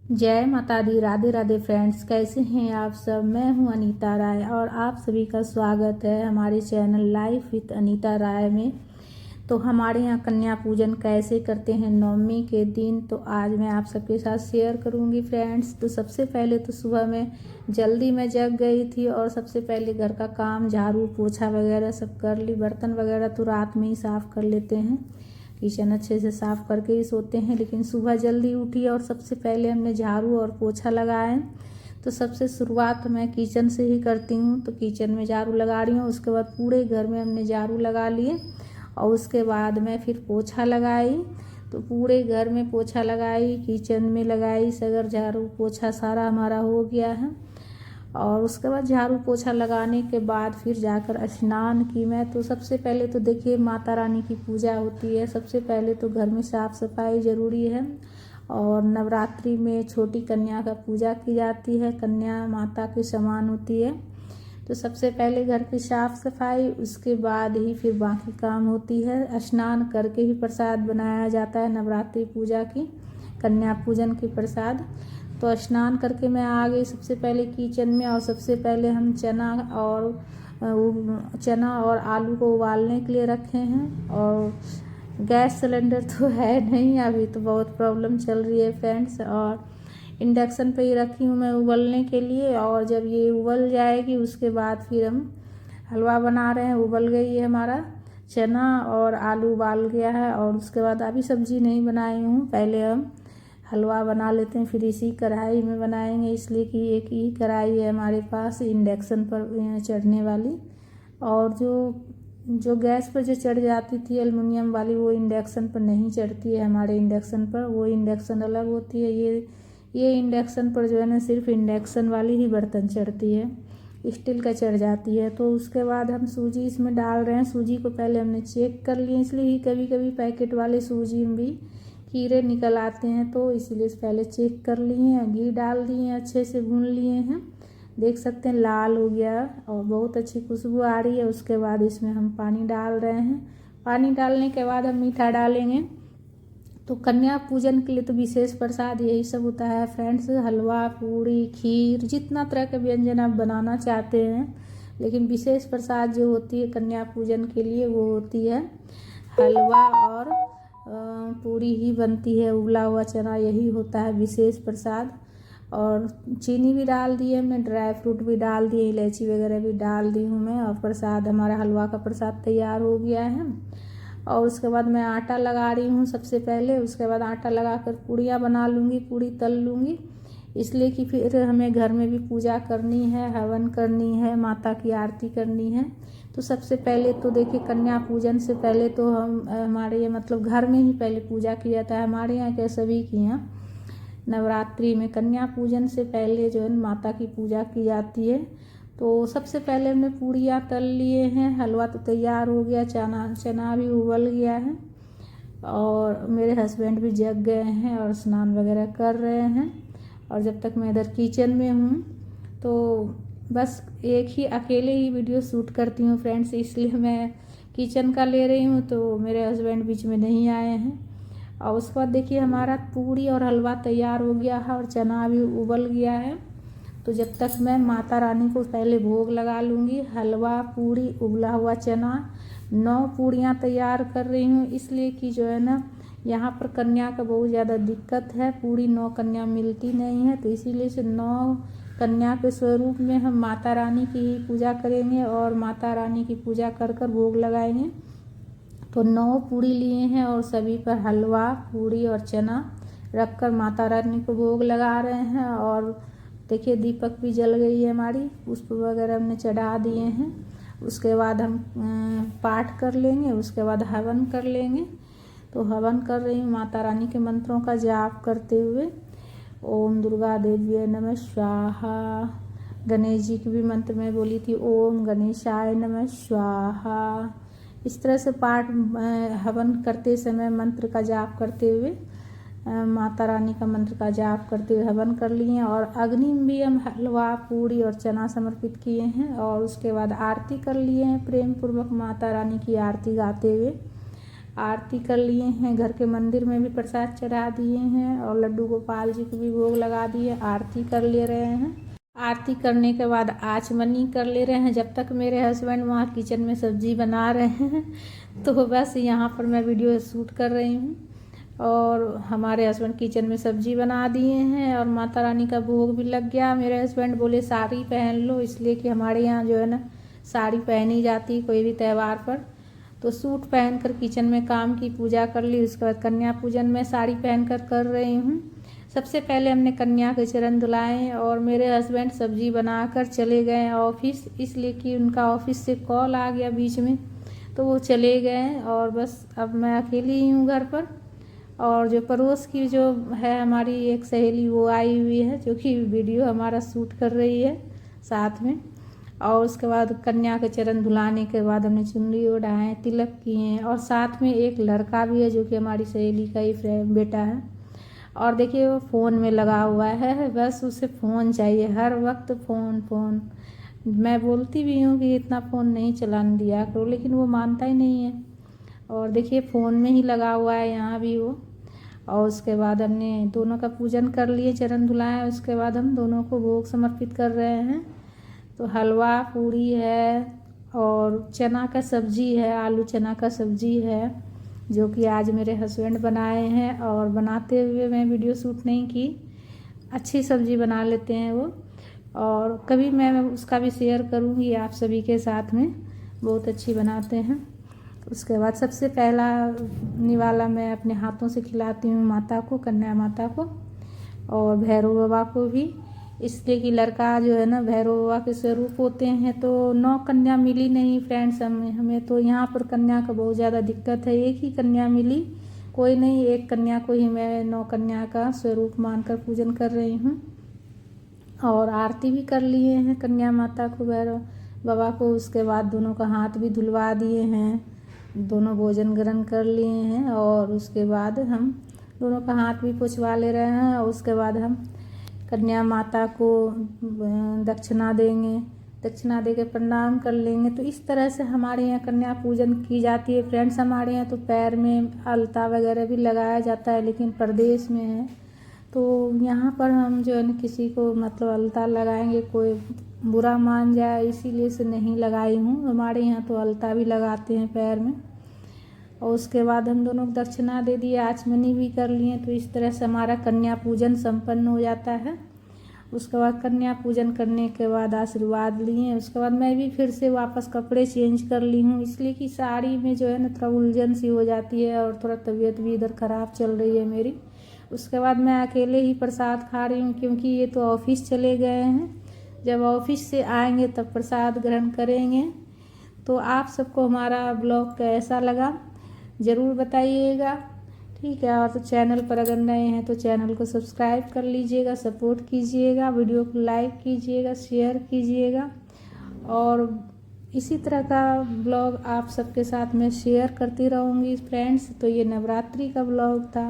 जय माता दी। राधे राधे फ्रेंड्स, कैसे हैं आप सब। मैं हूं अनीता राय और आप सभी का स्वागत है हमारे चैनल लाइफ विद अनीता राय में। तो हमारे यहाँ कन्या पूजन कैसे करते हैं नवमी के दिन, तो आज मैं आप सबके साथ शेयर करूंगी फ्रेंड्स। तो सबसे पहले तो सुबह में जल्दी मैं जग गई थी और सबसे पहले घर का काम झाड़ू पोछा वगैरह सब कर ली। बर्तन वगैरह तो रात में ही साफ़ कर लेते हैं, किचन अच्छे से साफ़ करके ही सोते हैं। लेकिन सुबह जल्दी उठी और सबसे पहले हमने झाड़ू और पोछा लगाए। तो सबसे शुरुआत मैं किचन से ही करती हूँ। तो किचन में झाड़ू लगा रही हूँ, उसके बाद पूरे घर में हमने झाड़ू लगा लिए और उसके बाद मैं फिर पोछा लगाई। तो पूरे घर में पोछा लगाई, किचन में लगाई, सगर झाड़ू पोछा सारा हमारा हो गया है। और उसके बाद झाड़ू पोछा लगाने के बाद फिर जाकर स्नान की मैं। तो सबसे पहले तो देखिए माता रानी की पूजा होती है। सबसे पहले तो घर में साफ़ सफाई ज़रूरी है और नवरात्रि में छोटी कन्या का पूजा की जाती है। कन्या माता के समान होती है। तो सबसे पहले घर की साफ़ सफाई, उसके बाद ही फिर बाकी काम होती है। स्नान करके ही प्रसाद बनाया जाता है नवरात्रि पूजा की, कन्या पूजन की प्रसाद। तो स्नान करके मैं आ गई सबसे पहले किचन में और सबसे पहले हम चना और आलू को उबालने के लिए रखे हैं। और गैस सिलेंडर तो है नहीं, अभी तो बहुत प्रॉब्लम चल रही है फ्रेंड्स। और इंडक्शन पे ही रखी हूँ मैं उबलने के लिए। और जब ये उबल जाएगी उसके बाद फिर हम हलवा बना रहे हैं। उबल गई है हमारा चना और आलू उबाल गया है। और उसके बाद अभी सब्जी नहीं बनाई हूँ, पहले हम हलवा बना लेते हैं, फिर इसी कढ़ाई में बनाएंगे। इसलिए कि एक ही कढ़ाई है हमारे पास इंडक्शन पर चढ़ने वाली। और जो गैस पर जो चढ़ जाती थी एल्युमिनियम वाली, वो इंडक्शन पर नहीं चढ़ती है हमारे इंडक्शन पर। वो इंडक्शन अलग होती है। ये इंडक्शन पर जो है ना सिर्फ इंडक्शन वाली ही बर्तन चढ़ती है, स्टील का चढ़ जाती है। तो उसके बाद हम सूजी इसमें डाल रहे हैं। सूजी को पहले हमने चेक कर लिए, इसलिए ही कभी कभी पैकेट वाले सूजी में भी कीड़े निकल आते हैं, तो इसीलिए पहले चेक कर लिए हैं। घी डाल दिए हैं, अच्छे से भून लिए हैं। देख सकते हैं लाल हो गया और बहुत अच्छी खुशबू आ रही है। उसके बाद इसमें हम पानी डाल रहे हैं। पानी डालने के बाद हम मीठा डालेंगे। तो कन्या पूजन के लिए तो विशेष प्रसाद यही सब होता है फ्रेंड्स, हलवा पूड़ी खीर, जितना तरह के व्यंजन आप बनाना चाहते हैं। लेकिन विशेष प्रसाद जो होती है कन्या पूजन के लिए वो होती है हलवा और पूरी ही बनती है, उबला हुआ चना, यही होता है विशेष प्रसाद। और चीनी भी डाल दी है हमने, ड्राई फ्रूट भी डाल दिए, इलायची वगैरह भी डाल दी हूँ मैं। और प्रसाद हमारा हलवा का प्रसाद तैयार हो गया है। और उसके बाद मैं आटा लगा रही हूँ सबसे पहले। उसके बाद आटा लगाकर पूड़ियाँ बना लूँगी, पूड़ी तल लूँगी। इसलिए कि फिर हमें घर में भी पूजा करनी है, हवन करनी है, माता की आरती करनी है। तो सबसे पहले तो देखिए कन्या पूजन से पहले तो हमारे ये मतलब घर में ही पहले पूजा किया जाता है। हमारे यहाँ क्या सभी के यहाँ नवरात्रि में कन्या पूजन से पहले जो है माता की पूजा की जाती है। तो सबसे पहले हमने पूड़ियाँ तल लिए हैं, हलवा तो तैयार हो गया, चना भी उबल गया है। और मेरे हस्बैंड भी जग गए हैं और स्नान वगैरह कर रहे हैं। और जब तक मैं इधर किचन में हूँ तो बस एक ही अकेले ही वीडियो शूट करती हूँ फ्रेंड्स, इसलिए मैं किचन का ले रही हूँ। तो मेरे हस्बैंड बीच में नहीं आए हैं। और उसके बाद देखिए हमारा पूड़ी और हलवा तैयार हो गया है और चना भी उबल गया है। तो जब तक मैं माता रानी को पहले भोग लगा लूँगी। हलवा पूड़ी उबला हुआ चना 9 पूड़ियाँ तैयार कर रही हूँ, इसलिए कि जो है ना यहाँ पर कन्या का बहुत ज़्यादा दिक्कत है, पूरी 9 कन्या मिलती नहीं है। तो इसीलिए से 9 कन्या के स्वरूप में हम माता रानी की ही पूजा करेंगे और माता रानी की पूजा कर कर भोग लगाएंगे। तो 9 पूड़ी लिए हैं और सभी पर हलवा पूड़ी और चना रखकर माता रानी को भोग लगा रहे हैं। और देखिए दीपक भी जल गई है हमारी, पुष्प वगैरह हमने चढ़ा दिए हैं। उसके बाद हम पाठ कर लेंगे, उसके बाद हवन कर लेंगे। तो हवन कर रही हूँ माता रानी के मंत्रों का जाप करते हुए। ओम दुर्गा देवी नमः स्वाहा। गणेश जी की भी मंत्र में बोली थी, ओम गणेशाय नमः स्वाहा। इस तरह से पाठ हवन करते समय मंत्र का जाप करते हुए, माता रानी का मंत्र का जाप करते हुए हवन कर लिए। और अग्नि में भी हम हलवा पूड़ी और चना समर्पित किए हैं। और उसके बाद आरती कर लिए हैं प्रेम पूर्वक, माता रानी की आरती गाते हुए आरती कर लिए हैं, घर के मंदिर में भी प्रसाद चढ़ा दिए हैं और लड्डू गोपाल जी को भी भोग लगा दिए, आरती कर ले रहे हैं। आरती करने के बाद आचमनी कर ले रहे हैं जब तक मेरे हस्बैंड वहाँ किचन में सब्जी बना रहे हैं। तो बस यहाँ पर मैं वीडियो शूट कर रही हूँ और हमारे हस्बैंड किचन में सब्जी बना दिए हैं और माता रानी का भोग भी लग गया। मेरे हस्बैंड बोले साड़ी पहन लो, इसलिए कि हमारे यहाँ जो है ना साड़ी पहनी जाती कोई भी त्यौहार पर। तो सूट पहनकर किचन में काम की पूजा कर ली। उसके बाद कन्या पूजन में साड़ी पहनकर कर रही हूँ। सबसे पहले हमने कन्या के चरण धुलाए और मेरे हस्बैंड सब्जी बनाकर चले गए ऑफिस, इसलिए कि उनका ऑफिस से कॉल आ गया बीच में, तो वो चले गए और बस अब मैं अकेली ही हूँ घर पर। और जो पड़ोस की जो है हमारी एक सहेली वो आई हुई है जो कि वीडियो हमारा शूट कर रही है साथ में। और उसके बाद कन्या के चरण धुलाने के बाद हमने चुनरी ओढ़ाए, तिलक किए और साथ में एक लड़का भी है जो कि हमारी सहेली का ही बेटा है। और देखिए वो फ़ोन में लगा हुआ है, बस उसे फ़ोन चाहिए, हर वक्त फ़ोन फ़ोन। मैं बोलती भी हूँ कि इतना फ़ोन नहीं चलाने दिया करो, लेकिन वो मानता ही नहीं है। और देखिए फ़ोन में ही लगा हुआ है यहाँ भी वो। और उसके बाद हमने दोनों का पूजन कर लिए, चरण धुलाए। उसके बाद हम दोनों को भोग समर्पित कर रहे हैं। तो हलवा पूरी है और चना का सब्जी है, आलू चना का सब्जी है जो कि आज मेरे हस्बैंड बनाए हैं। और बनाते हुए मैं वीडियो शूट नहीं की, अच्छी सब्जी बना लेते हैं वो, और कभी मैं उसका भी शेयर करूँगी आप सभी के साथ में, बहुत अच्छी बनाते हैं। उसके बाद सबसे पहला निवाला मैं अपने हाथों से खिलाती हूँ माता को, कन्या माता को और भैरव बाबा को भी, इसलिए कि लड़का जो है ना भैरव बाबा के स्वरूप होते हैं। तो 9 कन्या मिली नहीं फ्रेंड्स हमें तो यहाँ पर कन्या का बहुत ज़्यादा दिक्कत है, एक ही कन्या मिली, कोई नहीं, एक कन्या को ही मैं 9 कन्या का स्वरूप मानकर पूजन कर रही हूँ। और आरती भी कर लिए हैं कन्या माता को, भैरव बाबा को। उसके बाद दोनों का हाथ भी धुलवा दिए हैं, दोनों भोजन ग्रहण कर लिए हैं और उसके बाद हम दोनों का हाथ भी पुछवा ले रहे हैं। और उसके बाद हम कन्या माता को दक्षिणा देंगे, दक्षिणा दे के प्रणाम कर लेंगे। तो इस तरह से हमारे यहाँ कन्या पूजन की जाती है फ्रेंड्स। हमारे यहाँ तो पैर में अलता वगैरह भी लगाया जाता है, लेकिन प्रदेश में है तो यहाँ पर हम जो है ना किसी को मतलब अलता लगाएंगे कोई बुरा मान जाए, इसीलिए से नहीं लगाई हूँ। हमारे यहाँ तो अलता भी लगाते हैं पैर में। और उसके बाद हम दोनों को दक्षिणा दे दिए, आचमनी भी कर लिए। तो इस तरह से हमारा कन्या पूजन संपन्न हो जाता है। उसके बाद कन्या पूजन करने के बाद आशीर्वाद लिए। उसके बाद मैं भी फिर से वापस कपड़े चेंज कर ली हूँ, इसलिए कि साड़ी में जो है ना थोड़ा उलझन सी हो जाती है और थोड़ा तबीयत भी इधर ख़राब चल रही है मेरी। उसके बाद मैं अकेले ही प्रसाद खा रही हूँ, क्योंकि ये तो ऑफिस चले गए हैं, जब ऑफिस से आएंगे तब प्रसाद ग्रहण करेंगे। तो आप सबको हमारा ब्लॉग कैसा लगा ज़रूर बताइएगा, ठीक है। और तो चैनल पर अगर नए हैं तो चैनल को सब्सक्राइब कर लीजिएगा, सपोर्ट कीजिएगा, वीडियो को लाइक कीजिएगा, शेयर कीजिएगा। और इसी तरह का ब्लॉग आप सबके साथ में शेयर करती रहूँगी फ्रेंड्स। तो ये नवरात्रि का ब्लॉग था।